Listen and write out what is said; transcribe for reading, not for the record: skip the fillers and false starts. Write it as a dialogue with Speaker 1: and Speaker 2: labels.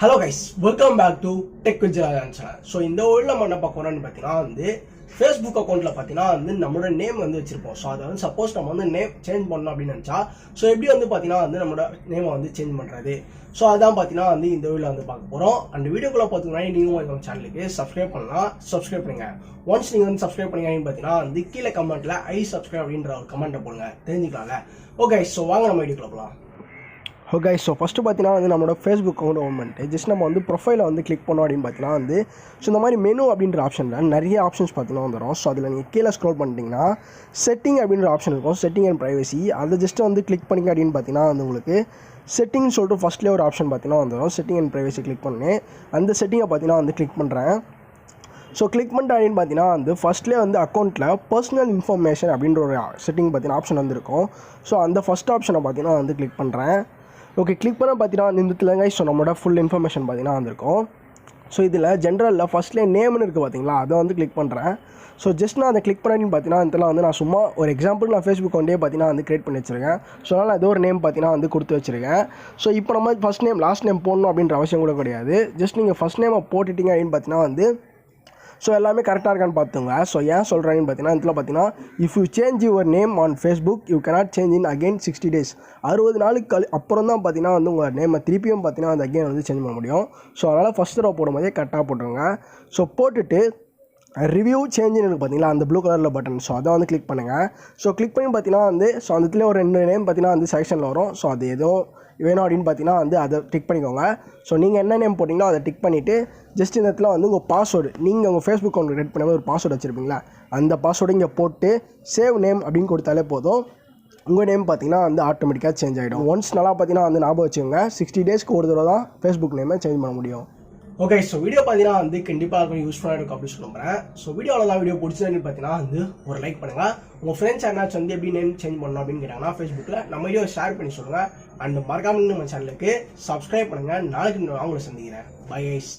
Speaker 1: Hello guys, welcome back to Tech with Jana channel. So இந்த வீடியோல நம்ம என்ன பார்க்க போறோம்னு பார்த்தீங்கன்னா Facebook அக்கவுண்ட்ல பார்த்தீங்கன்னா நம்மளோட நேம் வச்சிருப்போம். ஸோ அதை சப்போஸ் நம்ம நேம் சேஞ்ச் பண்ணணும் அப்படின்னு நினைச்சா ஸோ எப்படி பார்த்தீங்கன்னா நம்மளோட நேமை சேஞ்ச் பண்றது. ஸோ அதான் பார்த்தீங்கன்னா இந்த வீடியோல பார்க்க போறோம். அந்த வீடியோக்குள்ள பார்த்தீங்கன்னா நீங்களும் நம்ம சேனலுக்கு சப்ஸ்கிரைப் பண்ணலாம், சப்ஸ்கிரைப் பண்ணுங்க. ஒன்ஸ் நீங்க சப்ஸ்கிரைப் பண்ணீங்கன்னு பார்த்தீங்கன்னா கீழே கமெண்ட்ல ஐ சப்ஸ்கிரைப் அப்படின்ற ஒரு கமெண்ட்டை போடுங்க, தெரிஞ்சுக்கலாம்ல. ஓகே, ஸோ வாங்க நம்ம வீடியோக்குள்ள போகலாம். ஓகே, ஸோ ஃபஸ்ட்டு பார்த்தீங்கன்னா நம்மளோட ஃபேஸ்புக் அக்கௌண்ட் ஓப்பன் பண்ணிட்டு ஜஸ்ட் நம்ம ப்ரொஃபைலை கிளிக் பண்ணோம் அப்படின்னு பார்த்தீங்கன்னா ஸோ இந்த மாதிரி மெனு அப்படின்ற ஆப்ஷனில் நிறைய ஆப்ஷன்ஸ் பார்த்தீங்கன்னா வந்துடும். ஸோ அதில் நீங்கள் கீழே ஸ்க்ரோல் பண்ணிட்டீங்கன்னா செட்டிங் அப்படின்ற ஆப்ஷன் இருக்கும், செட்டிங் அண்ட் ப்ரைவசி. அதை ஜஸ்ட் கிளிக் பண்ணிங்க அப்படின்னு பார்த்தீங்கன்னா உங்களுக்கு செட்டிங்னு சொல்லிட்டு ஃபஸ்ட்லேயே ஒரு ஆப்ஷன் பார்த்தீங்கன்னா வந்துடும். செட்டிங் அண்ட் ப்ரைவசி கிளிக் பண்ணி அந்த செட்டிங்கை பார்த்தீங்கன்னா கிளிக் பண்ணுறேன். ஸோ கிளிக் பண்ணிட்டு அப்படின்னு பார்த்தீங்கன்னா ஃபஸ்ட்லேயே அக்கௌண்ட்டில் பர்சனல் இன்ஃபர்மேஷன் அப்படின்ற ஒரு செட்டிங் பார்த்தீங்கன்னா ஆப்ஷன் வந்துருக்கும். ஸோ அந்த ஃபஸ்ட் ஆப்ஷனை பார்த்தீங்கன்னா கிளிக் பண்ணுறேன். ஓகே, கிளிக் பண்ண பார்த்தீங்கன்னா இந்த இடத்துல ஸோ நம்மளோட ஃபுல் இன்ஃபர்மேஷன் பார்த்தீங்கன்னா வந்திருக்கும். ஸோ இதில் ஜென்ரலில் ஃபஸ்ட்லேயே நேம்னு இருக்குது பார்த்தீங்களா, அதை கிளிக் பண்ணுறேன். ஸோ ஜஸ்ட் நான் அதை கிளிக் பண்ணேன்னு பார்த்தீங்கன்னா இதெல்லாம் நான் சும்மா ஒரு எக்ஸாம்பிள் நான் ஃபேஸ்புக் அக்கௌண்ட்டே பார்த்தீங்கன்னா கிரியேட் பண்ணி வச்சுருக்கேன். ஸோ அதனால் ஏதோ ஒரு நேம் பார்த்தீங்கன்னா கொடுத்து வச்சுருக்கேன். ஸோ இப்போ நம்ம ஃபஸ்ட் நேம் லாஸ்ட் நேம் போடணும் அப்படின்ற அவசியம் கூட கிடையாது. ஜஸ்ட் நீங்கள் ஃபஸ்ட் நேமை போட்டுட்டீங்க அப்படின்னு பார்த்தீங்கன்னா ஸோ எல்லாமே கரெக்டாக இருக்கான்னு பார்த்துங்க. ஸோ ஏன் சொல்கிறேன்னு பார்த்தீங்கன்னா இதில் பார்த்தீங்கன்னா if you change your name on Facebook you cannot change in again 60 days. 60 நாளுக்கு அப்புறம் தான் பார்த்தீங்கன்னா உங்கள் நேமை திருப்பியும் பார்த்தீங்கன்னா அகெயின் சேஞ்ச் பண்ண முடியும். ஸோ அதனால் ஃபஸ்ட் தடவை போடும்போதே கரெக்டாக போட்டுருங்க. ஸோ போட்டுட்டு ரிவ்யூ சேஞ்சுன்னு இருக்குது பார்த்தீங்களா, அந்த ப்ளூ கலரில் பட்டன். ஸோ அதை கிளிக் பண்ணுங்கள். ஸோ கிளிக் பண்ணி பார்த்தீங்கன்னா ஸோ அந்த இடத்துல ஒரு 2 நேம் பார்த்தீங்கன்னா செலெக்ஷனில் வரும். ஸோ அது ஏதோ வேணும் அப்படின்னு பார்த்தீங்கன்னா அதை டிக் பண்ணிக்கோங்க. ஸோ நீங்கள் என்ன நேம் போட்டிங்களோ அதை டிக் பண்ணிவிட்டு ஜஸ்ட் இந்த இடத்துல உங்கள் பாஸ்வேர்டு, நீங்கள் உங்கள் ஃபேஸ்புக் அக்கௌண்ட் கிரியேட் பண்ணும்போது ஒரு பாஸ்வேர்டு வச்சுருப்பீங்களா, அந்த பாஸ்வேர்டு இங்கே போட்டு சேவ் நேம் அப்படின்னு கொடுத்தாலே போதும். உங்கள் நேம் பார்த்தீங்கன்னா ஆட்டோமேட்டிக்காக சேஞ்ச் ஆகிடும். ஒன்ஸ் நல்லா பார்த்தீங்கன்னா ஞாபகம் வச்சுக்கோங்க, 60 daysக்கு ஒரு தடவை தான் ஃபேஸ்புக் நேமை சேஞ்ச் பண்ண முடியும். ஓகே, ஸோ வீடியோ பார்த்தீங்கன்னா கண்டிப்பாக யூஸ்ஃபுல்லாக இருக்கும் அப்படின்னு சொல்லுறேன். ஸோ வீடியோவில் வீடியோ பிடிச்சதுன்னு பார்த்தீங்கன்னா ஒரு லைக் பண்ணுங்கள். உங்கள் ஃப்ரெண்ட்ஸ் யாராச்சும் எப்படி நேம் சேஞ்ச் பண்ணணும் அப்படின்னு கேட்டாங்கன்னா ஃபேஸ்புக்கில் நம்ம வீடியோ ஷேர் பண்ணி சொல்லுங்கள். அண்ட் மறக்காம நம்ம சேனலுக்கு சப்ஸ்கிரைப் பண்ணுங்கள். நாளைக்கு நான் உங்களை சந்திக்கிறேன். Bye guys.